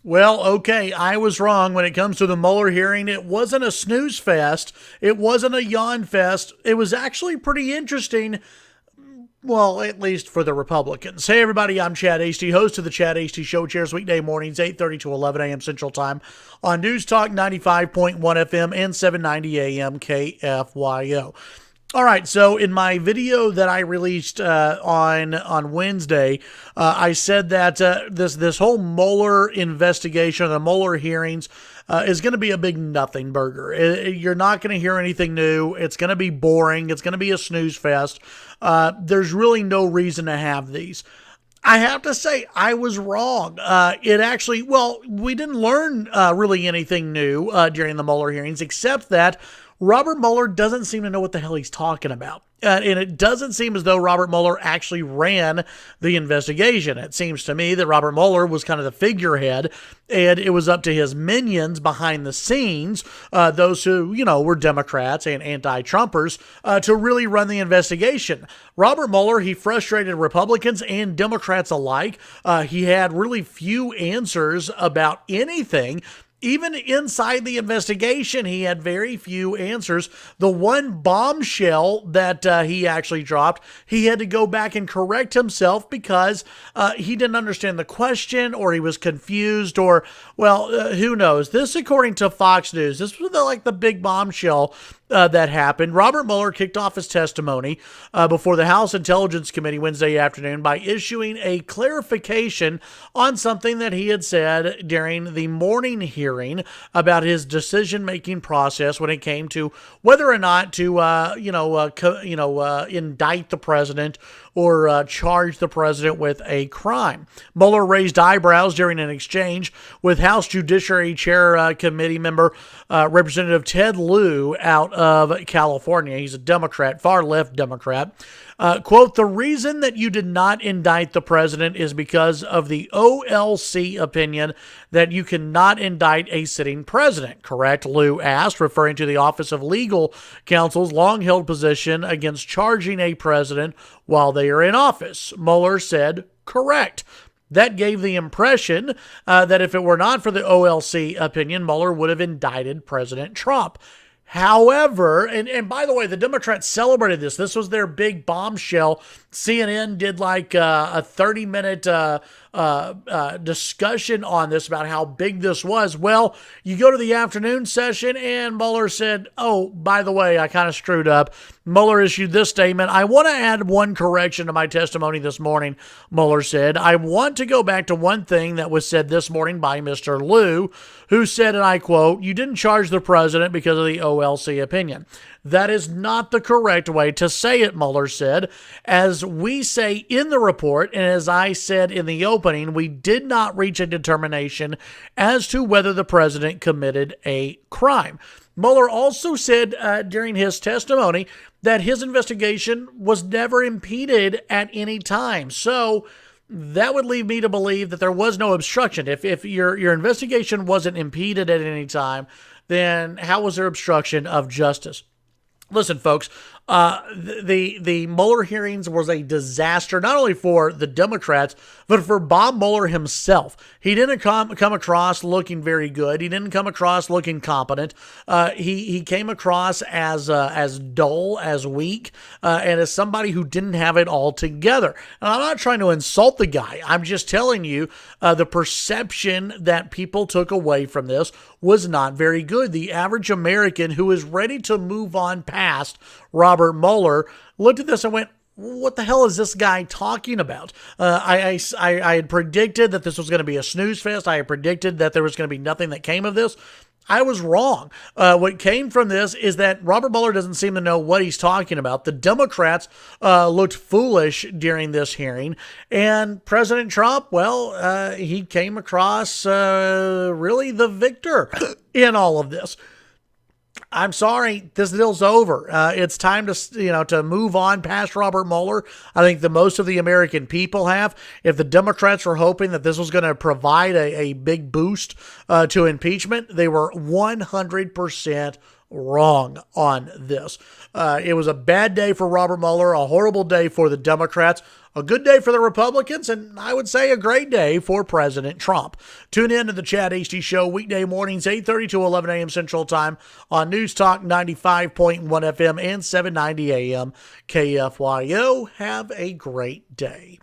Well, okay, I was wrong when it comes to the Mueller hearing. It wasn't a snooze fest. It wasn't a yawn fest. It was actually pretty interesting. Well, at least for the Republicans. Hey, everybody, I'm Chad Hasty, host of the Chad Hasty Show. Chairs weekday mornings, 8:30 to 11 a.m. Central Time on News Talk 95.1 FM and 790 a.m. KFYO. All right, so in my video that I released on Wednesday, I said that this whole Mueller investigation, the Mueller hearings, is going to be a big nothing burger. You're not going to hear anything new. It's going to be boring. It's going to be a snooze fest. There's really no reason to have these. I have to say, I was wrong. We didn't learn really anything new during the Mueller hearings, except that Robert Mueller doesn't seem to know what the hell he's talking about. And it doesn't seem as though Robert Mueller actually ran the investigation. It seems to me that Robert Mueller was kind of the figurehead, and it was up to his minions behind the scenes, those who, were Democrats and anti-Trumpers, to really run the investigation. Robert Mueller, he frustrated Republicans and Democrats alike. He had really few answers about anything. Even inside the investigation, he had very few answers. The one bombshell that he actually dropped, he had to go back and correct himself because he didn't understand the question, or he was confused, or, who knows. This, according to Fox News, this was the big bombshell that happened. Robert Mueller kicked off his testimony before the House Intelligence Committee Wednesday afternoon by issuing a clarification on something that he had said during the morning hearing about his decision-making process when it came to whether or not to, indict the president or charge the president with a crime. Mueller raised eyebrows during an exchange with House Judiciary Chair Committee member Representative Ted Lieu out of California. He's a Democrat, far-left Democrat. Quote, "The reason that you did not indict the president is because of the OLC opinion that you cannot indict a sitting president, correct?" Lieu asked, referring to the Office of Legal Counsel's long-held position against charging a president while they are in office. Mueller said, "Correct." That gave the impression that if it were not for the OLC opinion, Mueller would have indicted President Trump. However, and by the way, the Democrats celebrated this. This was their big bombshell. CNN did a 30-minute discussion on this about how big this was. Well, you go to the afternoon session, and Mueller said, "Oh, by the way, I kind of screwed up." Mueller issued this statement: "I want to add one correction to my testimony this morning," Mueller said. "I want to go back to one thing that was said this morning by Mr. Lieu, who said, and I quote, 'You didn't charge the president because of the OLC opinion.' That is not the correct way to say it," Mueller said. "As we say in the report, and as I said in the opening, we did not reach a determination as to whether the president committed a crime." Mueller also said during his testimony that his investigation was never impeded at any time. So that would lead me to believe that there was no obstruction. If your investigation wasn't impeded at any time, then how was there obstruction of justice? Listen, folks, the Mueller hearings was a disaster, not only for the Democrats, but for Bob Mueller himself. He didn't come across looking very good. He didn't come across looking competent. He came across as dull, as weak, and as somebody who didn't have it all together. And I'm not trying to insult the guy. I'm just telling you the perception that people took away from this was not very good. The average American who is ready to move on past Robert Mueller looked at this and went, "What the hell is this guy talking about?" I had predicted that this was going to be a snooze fest. I had predicted that there was going to be nothing that came of this. I was wrong. What came from this is that Robert Mueller doesn't seem to know what he's talking about. The Democrats looked foolish during this hearing. And President Trump, he came across really the victor in all of this. I'm sorry, this deal's over. It's time to move on past Robert Mueller. I think the most of the American people have. If the Democrats were hoping that this was going to provide a big boost to impeachment, they were 100% wrong on this. It was a bad day for Robert Mueller, a horrible day for the Democrats, a good day for the Republicans, and I would say a great day for President Trump. Tune in to the Chad Hasty Show weekday mornings, 8:30 to 11 a.m. Central Time on News Talk 95.1 FM and 790 AM KFYO. Have a great day.